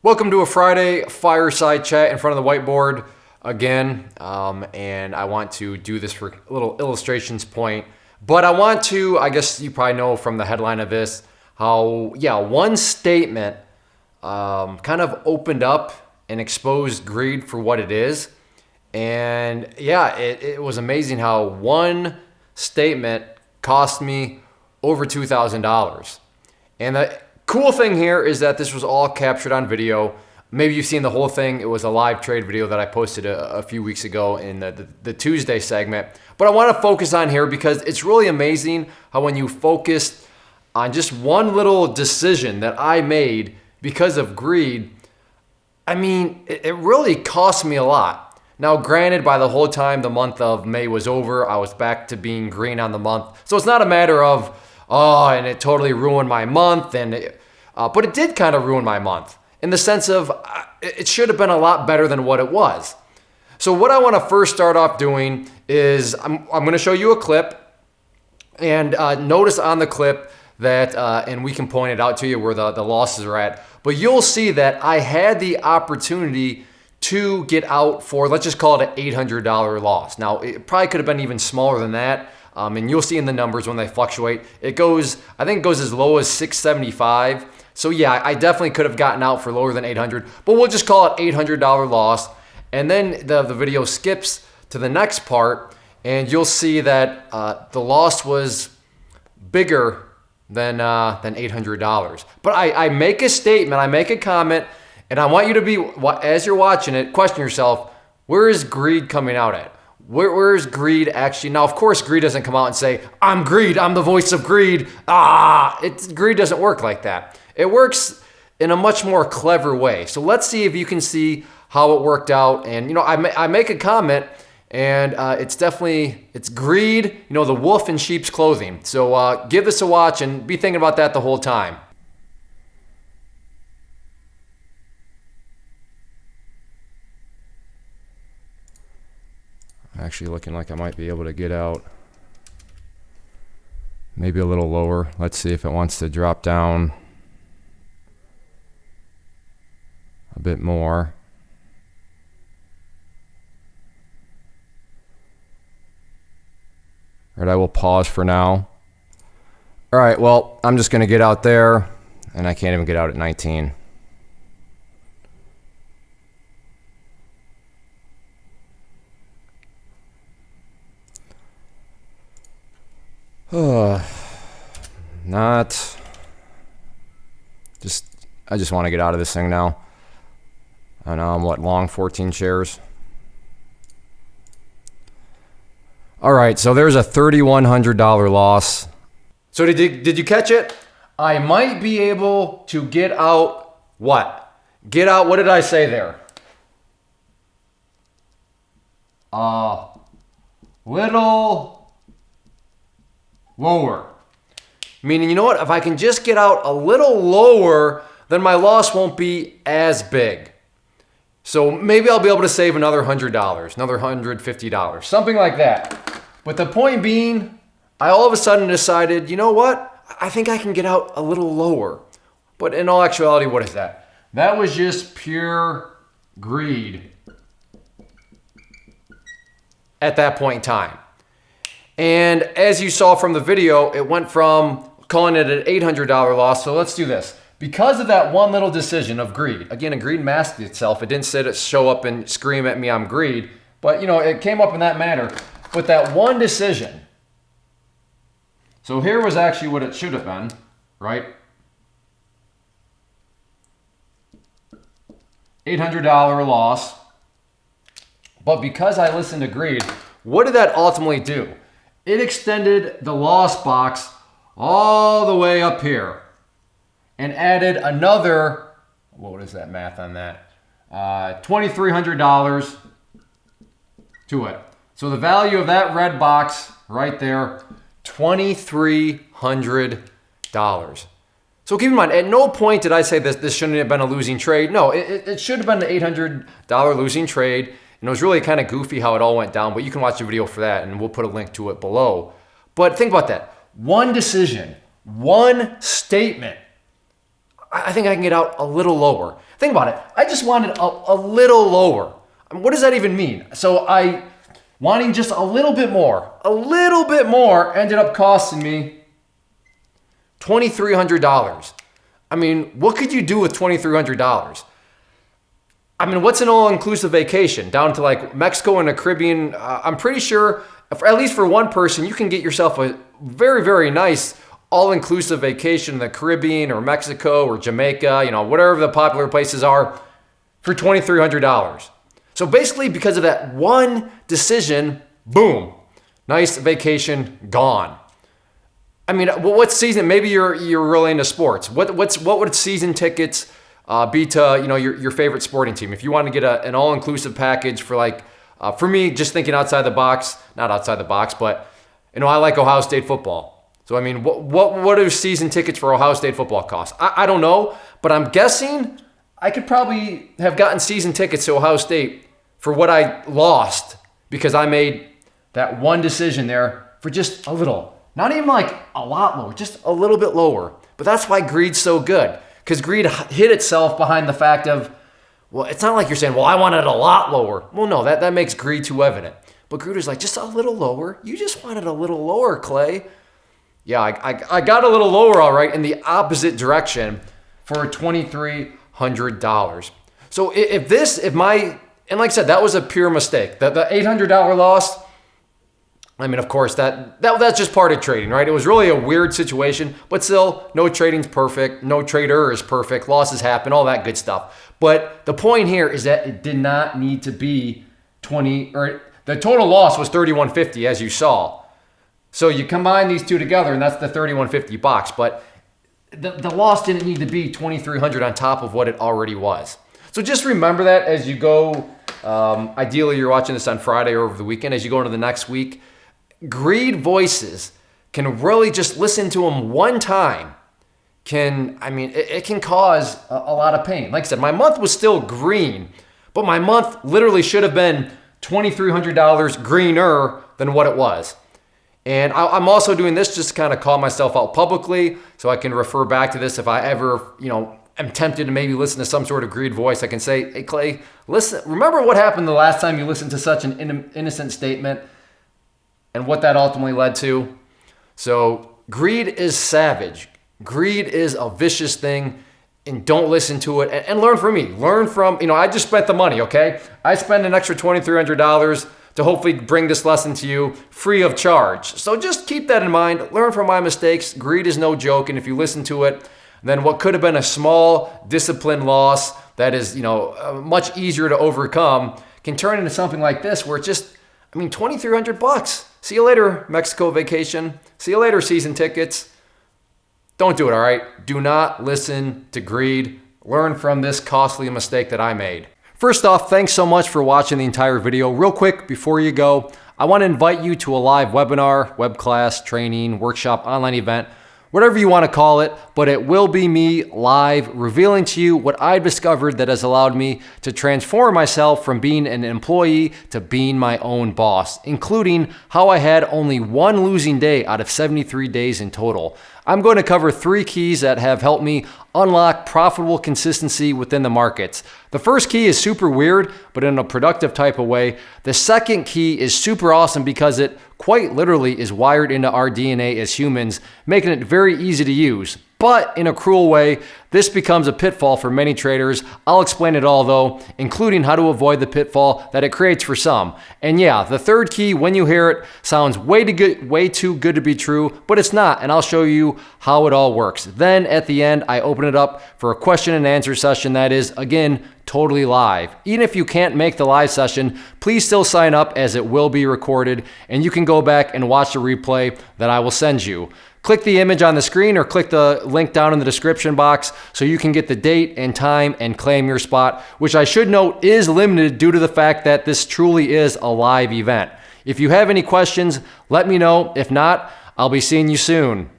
Welcome to a Friday fireside chat in front of the whiteboard again. And I want to do this for a little illustrations point. But I want to, I guess you probably know from the headline of this, how, one statement kind of opened up and exposed greed for what it is. And it was amazing how one statement cost me over $2,000. And the cool thing here is that this was all captured on video. Maybe you've seen the whole thing. It was a live trade video that I posted a few weeks ago in the Tuesday segment. But I want to focus on here because it's really amazing how when you focus on just one little decision that I made because of greed, I mean, it really cost me a lot. Now, granted, by the whole time the month of May was over, I was back to being green on the month. So it's not a matter of, and it totally ruined my month. But it did kind of ruin my month in the sense of it should have been a lot better than what it was. So what I want to first start off doing is I'm going to show you a clip. And notice on the clip that, and we can point it out to you where the losses are at. But you'll see that I had the opportunity to get out for, let's just call it an $800 loss. Now, it probably could have been even smaller than that. And you'll see in the numbers when they fluctuate. I think it goes as low as 675. So yeah, I definitely could have gotten out for lower than 800, but we'll just call it $800 loss. And then the video skips to the next part, and you'll see that the loss was bigger than $800. But I make a statement, I make a comment, and I want you to be, as you're watching it, question yourself, where is greed coming out at? Where is greed actually? Now, of course, greed doesn't come out and say, I'm greed, I'm the voice of greed. Greed doesn't work like that. It works in a much more clever way. So let's see if you can see how it worked out. And, I make a comment, and it's greed, the wolf in sheep's clothing. So give this a watch and be thinking about that the whole time. Actually looking like I might be able to get out maybe a little lower. Let's see if it wants to drop down a bit more. All right, I will pause for now. All right, well, I'm just going to get out there, and I can't even get out at 19. I just want to get out of this thing now. I know I'm long 14 shares. All right, so there's a $3,100 loss. So did you catch it? I might be able to get out what? What did I say there? Little lower. Meaning, you know what? If I can just get out a little lower, then my loss won't be as big. So maybe I'll be able to save another $100, another $150, something like that. But the point being, I all of a sudden decided, you know what? I think I can get out a little lower. But in all actuality, what is that? That was just pure greed at that point in time. And as you saw from the video, it went from calling it an $800 loss. So let's do this. Because of that one little decision of greed, again, greed masked itself. It didn't show up and scream at me, I'm greed. But, it came up in that manner. But that one decision. So here was actually what it should have been, right? $800 loss. But because I listened to greed, what did that ultimately do? It extended the loss box all the way up here and added another, what is that math on that? $2,300 to it. So the value of that red box right there, $2,300. So keep in mind, at no point did I say this shouldn't have been a losing trade. No, it should have been an $800 losing trade. And it was really kind of goofy how it all went down, but you can watch the video for that, and we'll put a link to it below. But think about that. One decision, one statement. I think I can get out a little lower. Think about it. I just wanted a little lower. What does that even mean? So wanting just a little bit more ended up costing me $2,300. I mean, what could you do with $2,300? I mean, what's an all-inclusive vacation? Down to like Mexico and the Caribbean. I'm pretty sure, at least for one person, you can get yourself a very, very nice all-inclusive vacation in the Caribbean or Mexico or Jamaica, whatever the popular places are, for $2,300. So basically, because of that one decision, boom, nice vacation gone. I mean, what season? Maybe you're really into sports. What would season tickets be to your favorite sporting team? If you want to get an all-inclusive package for like, for me, just thinking outside the box, not outside the box, but I like Ohio State football. So I mean, what do season tickets for Ohio State football cost? I don't know, but I'm guessing I could probably have gotten season tickets to Ohio State for what I lost because I made that one decision there for just a little. Not even like a lot lower, just a little bit lower. But that's why greed's so good. Because greed hid itself behind the fact of, well, it's not like you're saying, well, I wanted a lot lower. Well, no, that makes greed too evident. But greed is like, just a little lower. You just wanted a little lower, Clay. Yeah, I got a little lower, all right, in the opposite direction for $2,300. So and like I said, that was a pure mistake. The $800 loss, I mean, of course, that's just part of trading, right? It was really a weird situation, but still, no trading's perfect. No trader is perfect. Losses happen, all that good stuff. But the point here is that it did not need to be the total loss was $3,150, as you saw. So you combine these two together, and that's the $3,150 box. But the loss didn't need to be $2,300 on top of what it already was. So just remember that as you go. Ideally, you're watching this on Friday or over the weekend. As you go into the next week, greed voices can really just listen to them one time. It can cause a lot of pain. Like I said, my month was still green, but my month literally should have been $2,300 greener than what it was. And I'm also doing this just to kind of call myself out publicly so I can refer back to this if I ever, am tempted to maybe listen to some sort of greed voice. I can say, hey, Clay, listen, remember what happened the last time you listened to such an innocent statement and what that ultimately led to? So greed is savage. Greed is a vicious thing, and don't listen to it and learn from me. Learn from, I just spent the money, okay? I spent an extra $2,300 to hopefully bring this lesson to you free of charge. So just keep that in mind. Learn from my mistakes. Greed is no joke, and if you listen to it, then what could have been a small discipline loss that is, much easier to overcome can turn into something like this where it's just, $2,300. See you later, Mexico vacation. See you later, season tickets. Don't do it, all right? Do not listen to greed. Learn from this costly mistake that I made. First off, thanks so much for watching the entire video. Real quick, before you go, I want to invite you to a live webinar, web class, training, workshop, online event, whatever you want to call it, but it will be me live revealing to you what I've discovered that has allowed me to transform myself from being an employee to being my own boss, including how I had only one losing day out of 73 days in total. I'm going to cover 3 keys that have helped me unlock profitable consistency within the markets. The first key is super weird, but in a productive type of way. The second key is super awesome because it quite literally is wired into our DNA as humans, making it very easy to use. But in a cruel way, this becomes a pitfall for many traders. I'll explain it all though, including how to avoid the pitfall that it creates for some. And yeah, the third key, when you hear it, sounds way too good to be true, but it's not, and I'll show you how it all works. Then at the end, I open it up for a question and answer session that is, again, totally live. Even if you can't make the live session, please still sign up as it will be recorded, and you can go back and watch the replay that I will send you. Click the image on the screen or click the link down in the description box so you can get the date and time and claim your spot, which I should note is limited due to the fact that this truly is a live event. If you have any questions, let me know. If not, I'll be seeing you soon.